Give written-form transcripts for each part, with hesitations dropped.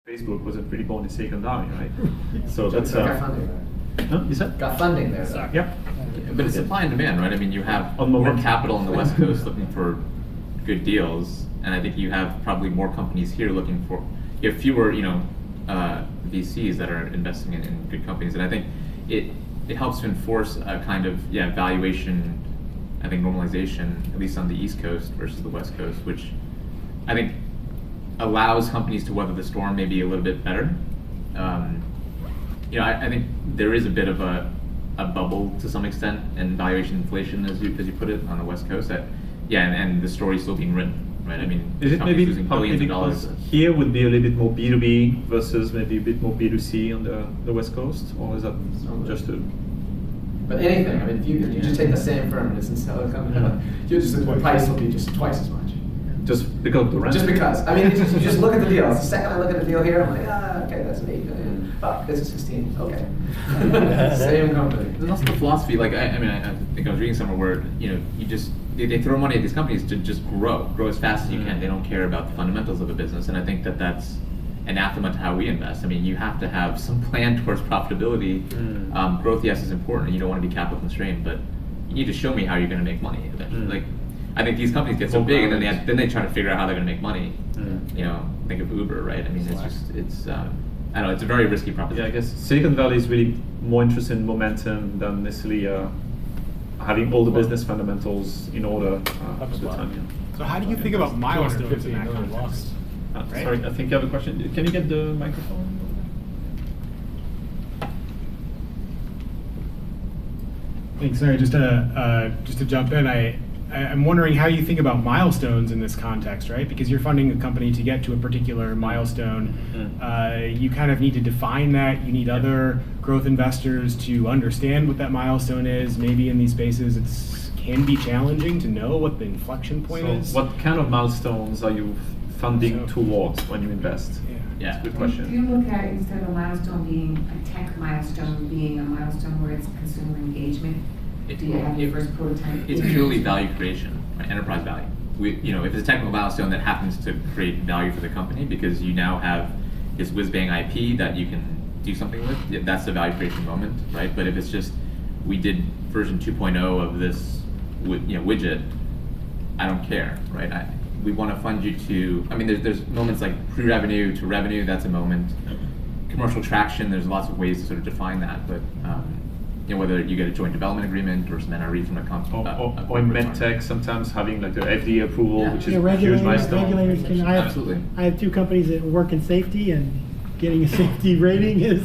Facebook wasn't really born in Silicon Valley, right? So that's got funding there. Huh? You said? Got funding there. Though. Yeah. But it's supply and demand, right? I mean, you have On more momentum. capital on the West Coast looking for good deals, and I think you have probably more companies here looking for. You have fewer, VCs that are investing in good companies, and I think it helps to enforce a kind of valuation. I think normalization, at least on the East Coast versus the West Coast, which I think allows companies to weather the storm maybe a little bit better. I think there is a bit of a bubble to some extent, and valuation inflation, as you put it, on the West Coast. And the story's still being written, right? I mean, Is it maybe losing billions of dollars. Here would be a little bit more B2B versus maybe a bit more B2C on the West Coast, or is that just a? But anything, I mean, if you just take the same firm and it's in Silicon Valley, the price will be just twice as much. Just because of the rent? Just because. I mean, you just look at the deal. The second I look at the deal here, I'm like, okay, that's an $8 million. Oh, it's a 16. Okay. Same company. There's also the philosophy, I think I was reading somewhere where, they throw money at these companies to just grow as fast as you can. They don't care about the fundamentals of a business, and I think that's anathema to how we invest. I mean, you have to have some plan towards profitability. Growth, yes, is important, and you don't want to be capital constrained, but you need to show me how you're going to make money eventually. I think these companies get so big, and then they try to figure out how they're going to make money. Think of Uber, right? I mean, I don't know, it's a very risky proposition. Yeah, I guess Silicon Valley is really more interested in momentum than necessarily having all the business fundamentals in order at the time. Yeah. So how do you think about milestones in that context? Right? Sorry, I think you have a question. Can you get the microphone? Thanks. Sorry, just to jump in, I'm wondering how you think about milestones in this context, right? Because you're funding a company to get to a particular milestone. You kind of need to define that. You need other growth investors to understand what that milestone is. Maybe in these spaces it can be challenging to know what the inflection point is. What kind of milestones are you funding towards when you invest? Yeah. That's a good question. If you look at, instead of a milestone being a tech milestone, being a milestone where it's consumer engagement, do you have your first prototype? It's purely value creation, right? Enterprise value. If it's a technical milestone that happens to create value for the company because you now have this whiz-bang IP that you can do something with, that's the value creation moment, right? But if it's just, we did version 2.0 of this widget, I don't care, right? We want to fund you to, there's moments like pre-revenue to revenue, that's a moment. Commercial traction, there's lots of ways to sort of define that, but whether you get a joint development agreement or some NRE from a company. Or in medtech, sometimes having the FDA approval, which is a huge regulators milestone. can. Absolutely. I have two companies that work in safety, and getting a safety rating is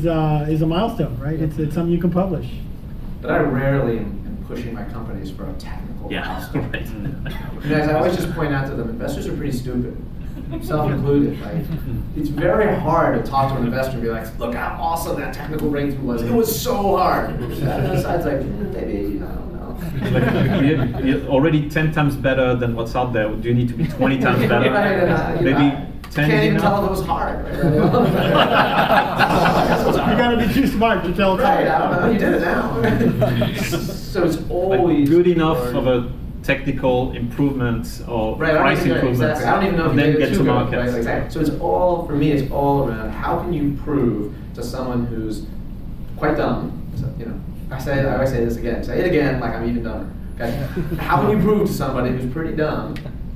a milestone, right? It's something you can publish. But I rarely am pushing my companies for a technical milestone. Right. As I always just point out to them, investors are pretty stupid, self-included. It's very hard to talk to an investor and be like, look how awesome that technical breakthrough was. It was so hard. The other side's like, maybe, I don't know. You're already 10 times better than what's out there. Do you need to be 20 times better? Maybe 10 can't even enough? tell if it was hard. You gotta be too smart to tell it's Right, I hard. don't know. You did it now. So it's always good enough of a technical improvement or price improvement, exactly. I don't even know if and you then did it get too to good, market. right? Exactly. So for me, it's all around how can you prove to someone who's quite dumb. So, I always say this again. Say it again, like I'm even dumber. Okay. How can you prove to somebody who's pretty dumb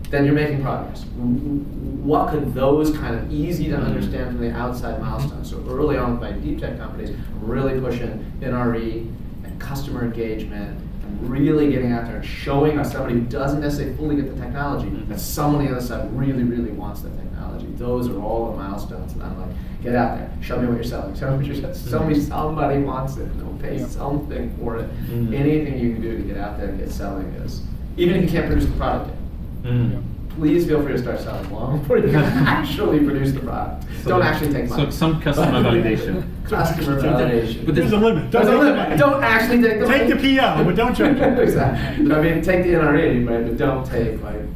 that you're making progress? What could those kind of easy to understand from the outside milestones? So early on with my deep tech companies, I'm really pushing NRE and customer engagement. Really getting out there and showing us somebody who doesn't necessarily fully get the technology, that someone on the other side really, really wants the technology. Those are all the milestones, and I'm like, get out there, show me what you're selling, show me what you're selling. Show me somebody wants it, and they'll pay something for it. Anything you can do to get out there and get selling is, even if you can't produce the product yet. Please feel free to start selling long before you can actually produce the product. Don't actually take money. So some customer validation. Customer validation. There's a limit. There's a limit. Don't actually take the money. Take the PO, but don't charge it. Exactly. Take the NRE, right?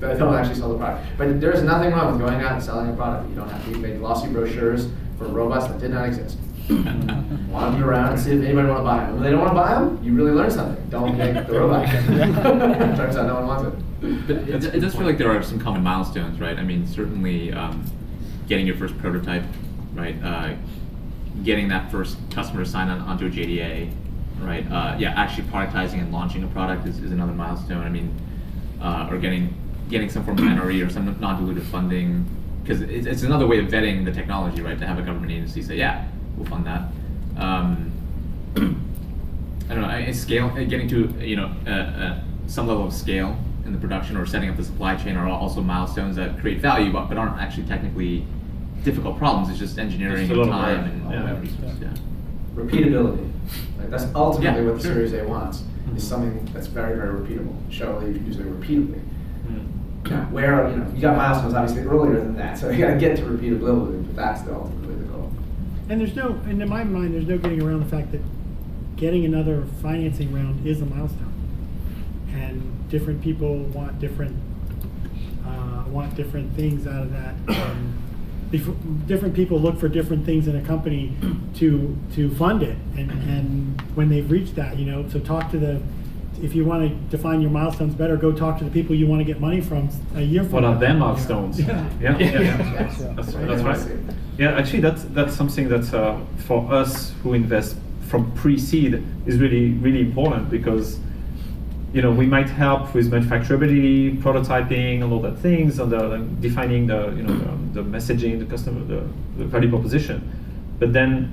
But don't actually sell the product. But there's nothing wrong with going out and selling a product. You don't have to make glossy brochures for robots that did not exist. Wander around and see if anybody want to buy them. When they don't want to buy them, you really learn something. Don't make the robot. Turns out no one wants it. But it does feel like there are some common milestones, right? Certainly getting your first prototype, right? Getting that first customer to sign on onto a JDA, right? Actually productizing and launching a product is another milestone. I mean, or getting some form of NRE or some non-dilutive funding, because it's another way of vetting the technology, right? To have a government agency say, yeah, we'll fund that. I don't know, scale, getting to some level of scale in the production or setting up the supply chain are also milestones that create value, but aren't actually technically difficult problems. It's just engineering and time and resources. Yeah. Repeatability. Like that's ultimately what the sure. Series A wants, is something that's very, very repeatable. Show that you can do something repeatedly. Where you got milestones obviously earlier than that, so you got to get to repeatability, but that's ultimately the goal. And in my mind, there's no getting around the fact that getting another financing round is a milestone, and different people want different things out of that. Different people look for different things in a company to fund it, and when they've reached that, so talk to if you want to define your milestones better, go talk to the people you want to get money from a year from now. What are their milestones? Yeah. That's right. Yeah, actually, that's something that for us who invest from pre-seed is really, really important, because we might help with manufacturability, prototyping, and all that things, and defining the messaging, the customer, the value proposition. But then,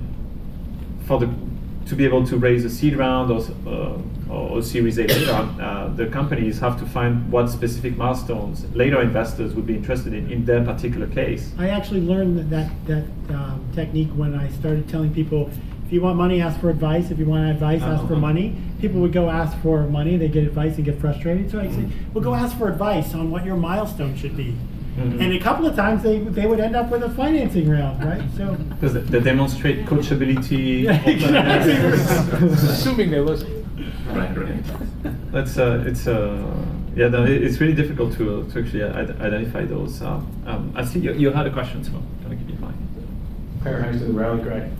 to be able to raise a seed round or Series A later, the companies have to find what specific milestones later investors would be interested in their particular case. I actually learned that technique when I started telling people, if you want money, ask for advice. If you want advice, ask for money. People would go ask for money, they get advice and get frustrated. So I say, well, go ask for advice on what your milestone should be. Mm-hmm. And a couple of times they would end up with a financing round, right? So because they demonstrate coachability. Yeah, exactly. Assuming they listen. Right. It's really difficult to actually identify those. I see you had a question, so I'm going to give you mine. Claire Hanks to the Rally Cry.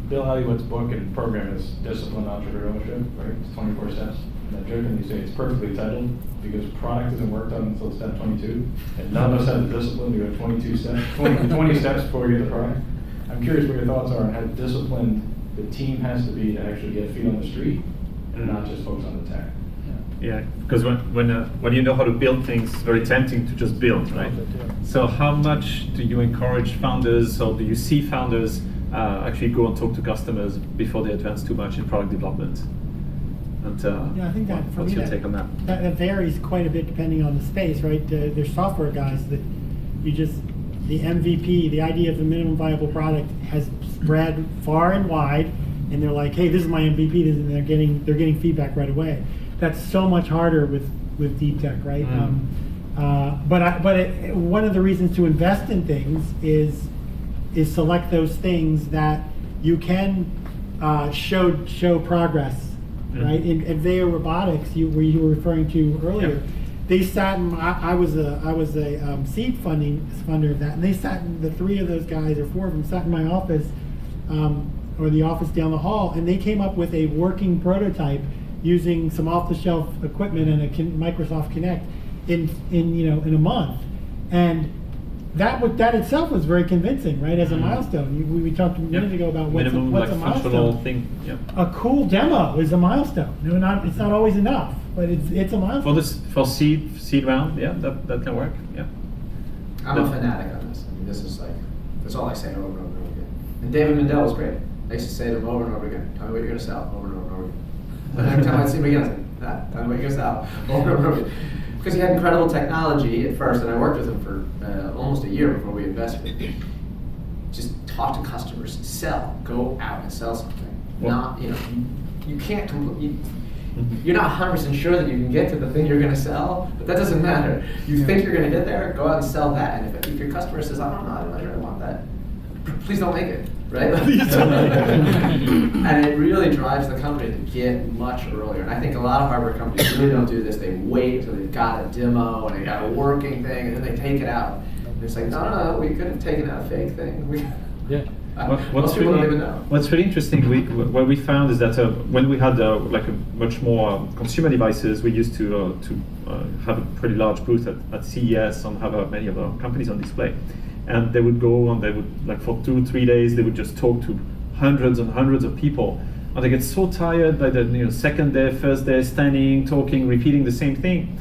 Bill Elliott's book and program is Disciplined Entrepreneurship, right? It's 24 steps. And I jokingly say it's perfectly titled because product isn't worked on until step 22, and none of us have the discipline to go 20 steps before we get the product. I'm curious what your thoughts are on how disciplined the team has to be to actually get feet on the street and not just focus on the tech. Yeah, because when you know how to build things, it's very tempting to just build, right? So how much do you encourage founders, or do you see founders actually go and talk to customers before they advance too much in product development? And, I think that for what's me, your take on that? That varies quite a bit depending on the space, right? There's software guys that the MVP, the idea of the minimum viable product has spread far and wide, and they're like, hey, this is my MVP, and they're getting feedback right away. That's so much harder with deep tech, right? But one of the reasons to invest in things is select those things that you can show progress. Right, in Advair Robotics, you were referring to earlier, they sat in. I was a seed funder of that, and they sat in, the three of those guys or four of them sat in my office, or the office down the hall, and they came up with a working prototype using some off-the-shelf equipment and a Microsoft Kinect in a month, and that itself was very convincing, right? As a milestone, we talked a minute ago about what's a milestone. Thing. Yeah. A cool demo is a milestone. It's not always enough, but it's a milestone. For seed round, yeah, that can work. Yeah. I'm a fanatic on this. I mean, that's all I say over and over and over again. And David Mindell was great. I used to say to him over and over again, tell me what you're going to sell, over and over and over again. And every time I'd see him again, I'd say, tell me what you're going to sell, over and over again. Because he had incredible technology at first, and I worked with him for almost a year before we invested. Just talk to customers, sell, go out and sell something. Not, you can't you're not 100% sure that you can get to the thing you're going to sell, but that doesn't matter. You think you're going to get there, go out and sell that. And if your customer says, I'm not sure I want that, please don't make it, right? And it really drives the company to get much earlier. And I think a lot of hardware companies really don't do this. They wait until they've got a demo and they got a working thing, and then they take it out. And it's like, no, we could have taken out a fake thing. What's really interesting, what we found is that when we had a much more consumer devices, we used to have a pretty large booth at CES and have many of our companies on display. and they would go and they would, like, for 2-3 days, they would just talk to hundreds and hundreds of people. And they get so tired by the second day, first day, standing, talking, repeating the same thing,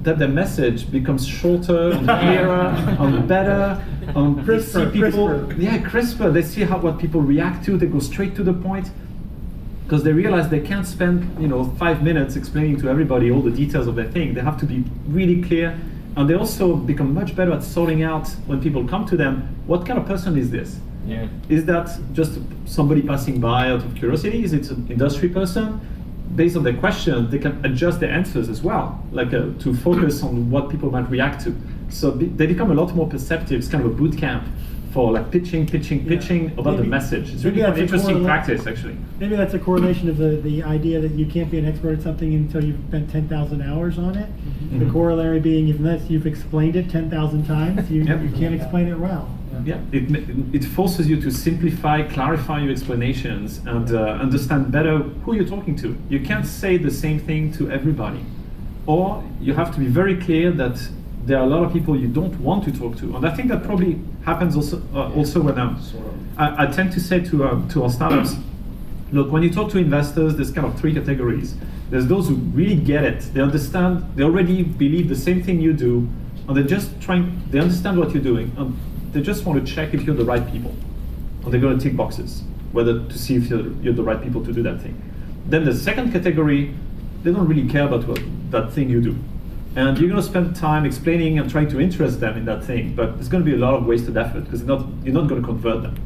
that the message becomes shorter and clearer and better. Crisper, they see people, crisper. Yeah, crisper. They see what people react to. They go straight to the point, because they realize they can't spend 5 minutes explaining to everybody all the details of their thing. They have to be really clear, and they also become much better at sorting out, when people come to them, what kind of person is this? Yeah. Is that just somebody passing by out of curiosity? Is it an industry person? Based on their questions, they can adjust their answers as well, like to focus on what people might react to. So they become a lot more perceptive. It's kind of a boot camp for like pitching about the message. It's really an interesting practice, actually. Maybe that's a correlation of the idea that you can't be an expert at something until you've spent 10,000 hours on it. The corollary being, unless you've explained it 10,000 times, you can't explain it well. Yeah, it forces you to simplify, clarify your explanations, and understand better who you're talking to. You can't say the same thing to everybody, or you have to be very clear that there are a lot of people you don't want to talk to. And I think that probably happens also when I tend to say to our startups, look, when you talk to investors, there's kind of 3 categories. There's those who really get it. They understand, they already believe the same thing you do, and they understand what you're doing, and they just want to check if you're the right people. And they're going to tick boxes, whether to see if you're the right people to do that thing. Then the second category, they don't really care about that thing you do. And you're going to spend time explaining and trying to interest them in that thing, but there's going to be a lot of wasted effort, because you're not going to convert them.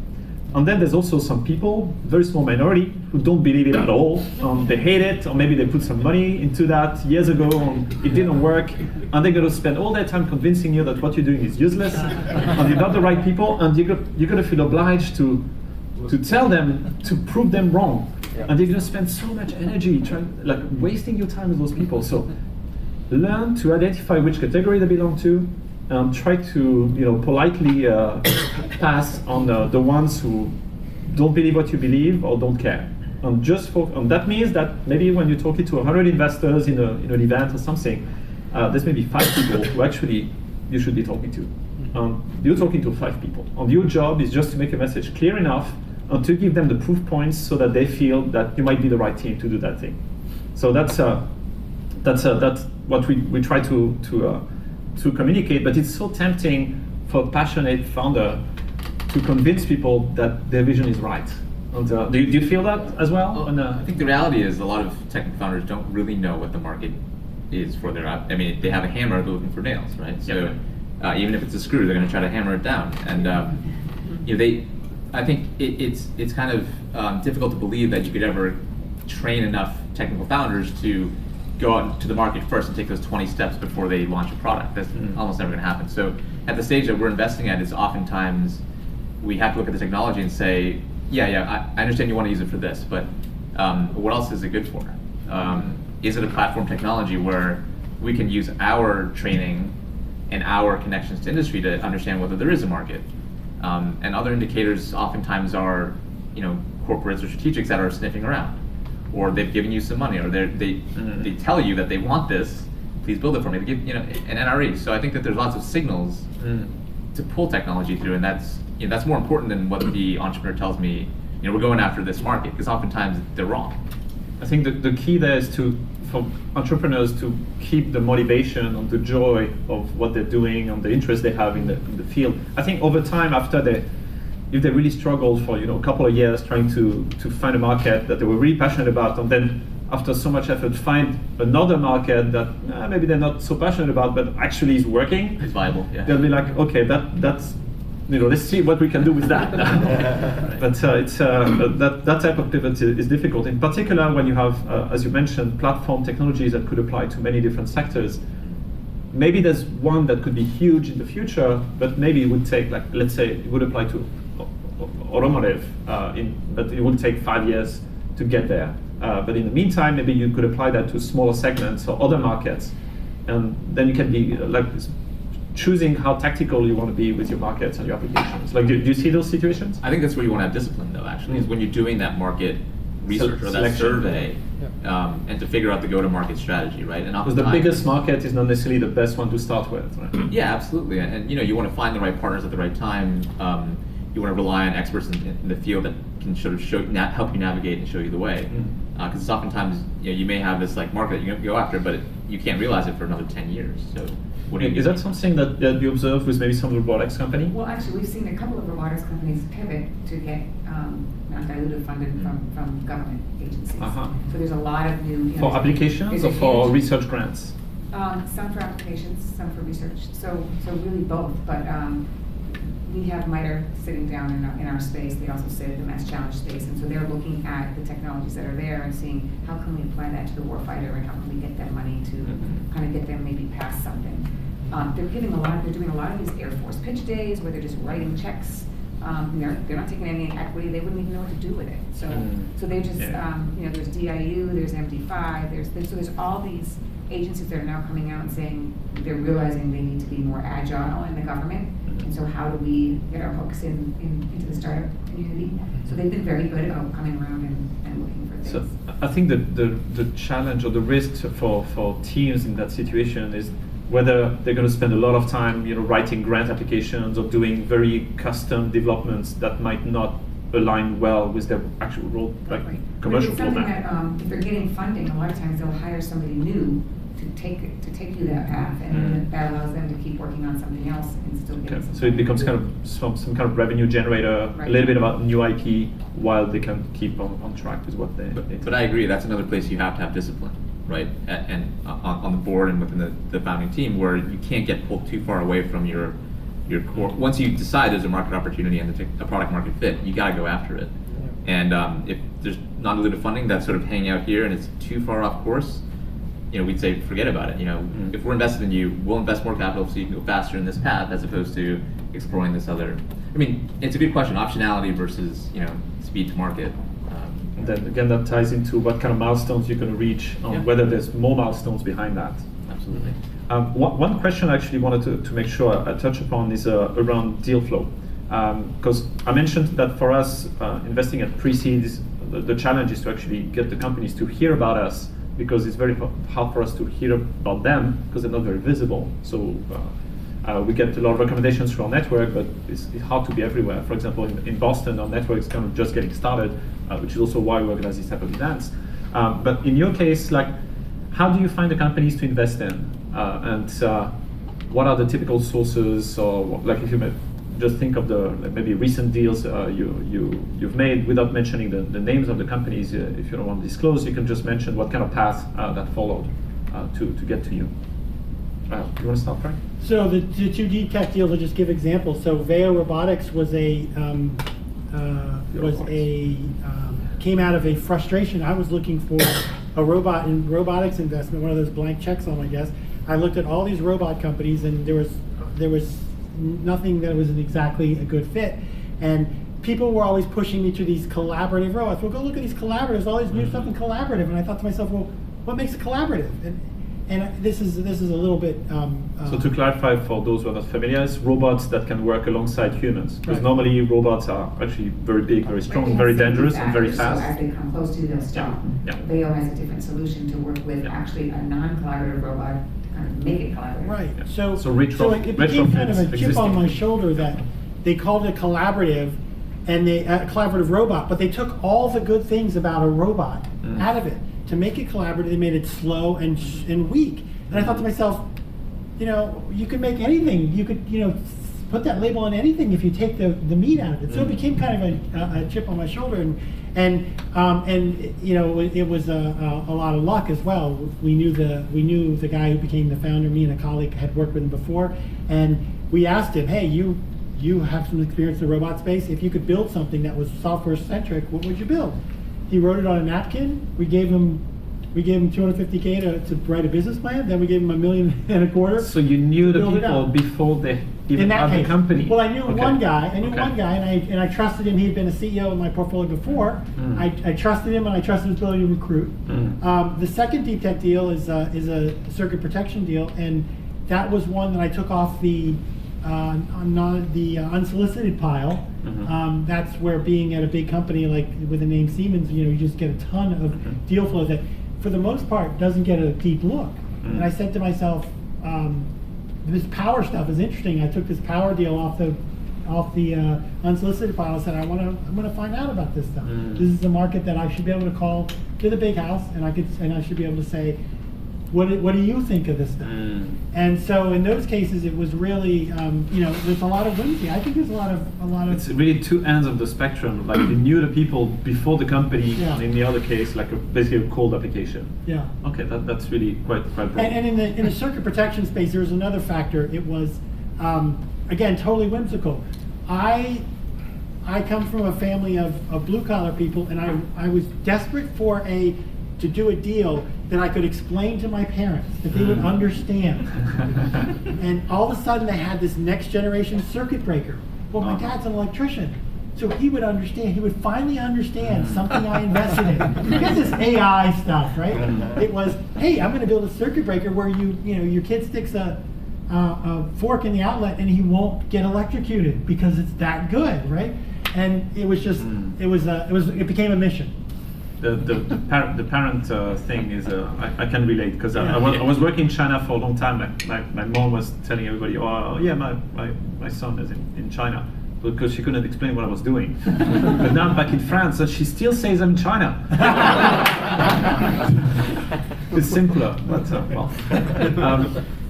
And then there's also some people, very small minority, who don't believe it at all. They hate it, or maybe they put some money into that years ago and it didn't work, and they're going to spend all their time convincing you that what you're doing is useless, and you're not the right people, and you're going to feel obliged to tell them, to prove them wrong. And you're going to spend so much energy wasting your time with those people. So learn to identify which category they belong to, and try to politely pass on the ones who don't believe what you believe or don't care. And and that means that maybe when you're talking to 100 investors in an event or something, there's maybe 5 people who actually you should be talking to. You're talking to 5 people, and your job is just to make a message clear enough and to give them the proof points so that they feel that you might be the right team to do that thing. So that's what we try to communicate, but it's so tempting for a passionate founder to convince people that their vision is right. And, do you feel that as well? I think the reality is a lot of technical founders don't really know what the market is for their app. I mean, they have a hammer, they're looking for nails, right? So even if it's a screw, they're going to try to hammer it down. And I think it's kind of difficult to believe that you could ever train enough technical founders to go out to the market first and take those 20 steps before they launch a product. That's almost never going to happen. So at the stage that we're investing at, is oftentimes we have to look at the technology and say, I understand you want to use it for this, but what else is it good for? Is it a platform technology where we can use our training and our connections to industry to understand whether there is a market? And other indicators oftentimes are, corporates or strategics that are sniffing around, or they've given you some money, or they tell you that they want this, please build it for me. They give an NRE. So I think that there's lots of signals to pull technology through, and that's more important than what the entrepreneur tells me. We're going after this market, because oftentimes they're wrong. I think the key there is for entrepreneurs to keep the motivation and the joy of what they're doing and the interest they have in the field. I think over time, if they really struggled for a couple of years trying to find a market that they were really passionate about, and then after so much effort find another market that maybe they're not so passionate about but actually is working, it's viable. Yeah. They'll be like, okay, that's let's see what we can do with that. But that type of pivot is difficult, in particular when you have, as you mentioned, platform technologies that could apply to many different sectors. Maybe there's one that could be huge in the future, but maybe it would take, let's say, it would apply to automotive, but it would take 5 years to get there. But in the meantime, maybe you could apply that to smaller segments or other markets, and then you can be choosing how tactical you want to be with your markets and your applications. Do you see those situations? I think that's where you want to have discipline, though, actually, is when you're doing that market research or that Selection. survey, and to figure out the go-to-market strategy, right? And Because the oftentimes- biggest market is not necessarily the best one to start with, right? Yeah, absolutely. And you want to find the right partners at the right time. You want to rely on experts in the field that can sort of help you navigate and show you the way. Because it's oftentimes you may have this like market that you go after, but you can't realize it for another 10 years. So what do you do? Is that something that you observe with maybe some robotics company? Well, actually, we've seen a couple of robotics companies pivot to get non-dilutive funded from government agencies. Uh-huh. So there's a lot of new... For applications there's or a for huge- research grants? Some for applications, some for research. So really both. But we have MITRE sitting down in our space. They also sit at the Mass Challenge space, and so they're looking at the technologies that are there and seeing how can we apply that to the warfighter and how can we get them money to kind of get them maybe past something. They're doing a lot of these Air Force pitch days where they're just writing checks. They're not taking any equity. They wouldn't even know what to do with it. So they just there's DIU, there's MD5, there's all these agencies that are now coming out and saying they're realizing they need to be more agile in the government. And so how do we get our hooks into the startup community? So they've been very good about coming around and looking for things. So I think that the challenge or the risk for teams in that situation is whether they're going to spend a lot of time, writing grant applications or doing very custom developments that might not align well with their actual role, like commercial It's something roadmap. that if they're getting funding, a lot of times they'll hire somebody new to take you that path, and that allows them to keep working on something else and still get. Okay. So it becomes kind of some kind of revenue generator, a little bit about new IP, while they can keep on track with what they. But I agree, that's another place you have to have discipline, right? And on the board and within the founding team, where you can't get pulled too far away from your core. Once you decide there's a market opportunity and a product market fit, you got to go after it. And if there's non-dilutive funding that's sort of hanging out here and it's too far off course, we'd say forget about it. If we're invested in you, we'll invest more capital so you can go faster in this path as opposed to exploring this other. I mean, it's a good question: optionality versus speed to market. And then again, that ties into what kind of milestones you're going to reach, whether there's more milestones behind that. Absolutely. One question I actually wanted to make sure I touch upon is around deal flow. Because I mentioned that for us, investing at pre-seed, the challenge is to actually get the companies to hear about us, because it's very hard for us to hear about them because they're not very visible. So we get a lot of recommendations through our network, but it's hard to be everywhere. For example, in Boston, our network is kind of just getting started, which is also why we organize these type of events. But in your case, how do you find the companies to invest in? And what are the typical sources, or if you just think of the maybe recent deals you've made without mentioning the names of the companies. If you don't want to disclose, you can just mention what kind of path that followed to get to you. You want to start, Frank? So the two deep tech deals, I'll just give examples. So Veo Robotics came out of a frustration. I was looking for a robotics investment, one of those blank checks on my desk. I looked at all these robot companies, and there was nothing that was exactly a good fit. And people were always pushing me to these collaborative robots. Well, go look at these collaboratives, all these new stuff in collaborative. And I thought to myself, well, what makes a collaborative? And this is a little bit. So to clarify for those who are not familiar, it's robots that can work alongside humans. Because Right. normally robots are actually very big, very strong, very dangerous, and very fast. So as they come close to you, they'll stop. Yeah. Veo has a different solution to work with actually a non-collaborative robot to kind of make it collaborative. Right. Yeah. So it became retrofits kind of a chip on existing. my shoulder that they called it collaborative, and a collaborative robot, but they took all the good things about a robot out of it. To make it collaborative, they made it slow and weak. And I thought to myself, you could make anything. You could, put that label on anything if you take the meat out of it. So it became kind of a chip on my shoulder, and it was a lot of luck as well. We knew the guy who became the founder. Me and a colleague had worked with him before, and we asked him, hey, you have some experience in the robot space. If you could build something that was software centric, what would you build? He wrote it on a napkin. We gave him $250K to write a business plan. Then we gave him $1.25 million. So you knew the build it people out. before they even In that had the case, company. well, I knew Okay. one guy. Okay. And I trusted him. He had been a CEO in my portfolio before. I trusted him, and I trusted his ability to recruit. The second deep tech deal is a circuit protection deal, and that was one that I took off the on the unsolicited pile. Mhm. That's where being at a big company like with the name Siemens, you just get a ton of Mhm. deal flow that, for the most part, doesn't get a deep look. Mhm. And I said to myself, this power stuff is interesting. I took this power deal off the unsolicited pile. I said, I'm gonna find out about this stuff. Mm. This is a market that I should be able to call to the big house, and I should be able to say, what do you think of this stuff? Mm. And so in those cases, it was really, there's a lot of whimsy. I think there's a lot of. It's really two ends of the spectrum. Like you knew the people before the company, Yeah. and in the other case, like basically a cold application. Yeah. Okay, that's really quite broad. And in the circuit protection space, there was another factor. It was, again, totally whimsical. I come from a family of blue collar people, and I was desperate to do a deal that I could explain to my parents, that they would understand. And all of a sudden they had this next generation circuit breaker. Well, my dad's an electrician, so he would understand. He would finally understand something I invested in. Forget this AI stuff, right? It was, hey, I'm going to build a circuit breaker where your kid sticks a fork in the outlet and he won't get electrocuted because it's that good, right? And it was just, it became a mission. The parent thing is I can relate because I was working in China for a long time. My mom was telling everybody, oh yeah, my son is in China, because she couldn't explain what I was doing. But now I'm back in France, and she still says I'm in China. It's simpler, but well.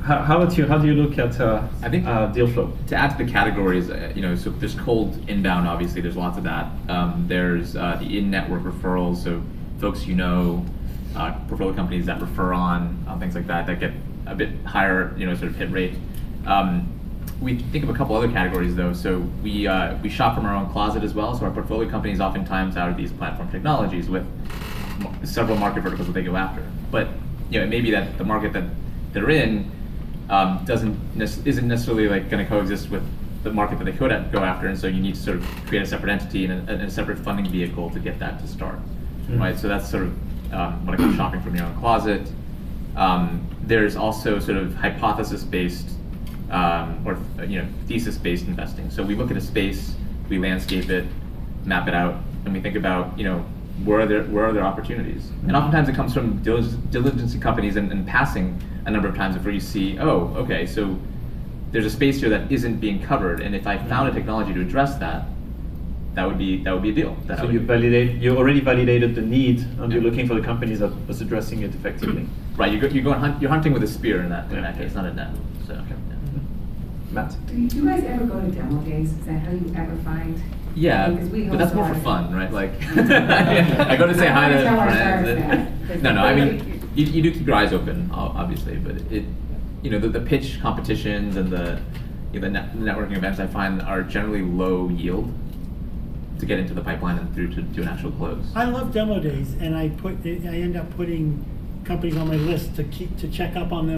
How about you? How do you look at I think deal flow? To add to the categories, so there's cold inbound, obviously, there's lots of that. There's the in-network referrals, so folks portfolio companies that refer on, things like that get a bit higher, sort of hit rate. We think of a couple other categories though. So we shop from our own closet as well. So our portfolio companies oftentimes are these platform technologies with several market verticals that they go after. But it may be that the market that they're in isn't necessarily like going to coexist with the market that they could go after, and so you need to sort of create a separate entity and a separate funding vehicle to get that to start, right? So that's sort of what I call shopping from your own closet. There's also sort of hypothesis-based or thesis-based investing. So we look at a space, we landscape it, map it out, and we think about where are there opportunities? And oftentimes it comes from diligencing companies and passing a number of times before you see, oh, okay, so there's a space here that isn't being covered, and if I found a technology to address that, that would be a deal. So you already validated the need, and you're looking for the companies that was addressing it effectively. Right, you're hunting with a spear in that case, not a net. So. Okay. Matt? Do you guys ever go to demo days? Is that how you ever find? Yeah, but that's more for fun, right? Like, I go to say hi to friends. No, I mean, you do keep your eyes open, obviously, but the pitch competitions and the networking events I find are generally low yield to get into the pipeline and through to an actual close. I love demo days, and I end up putting companies on my list to check up on them.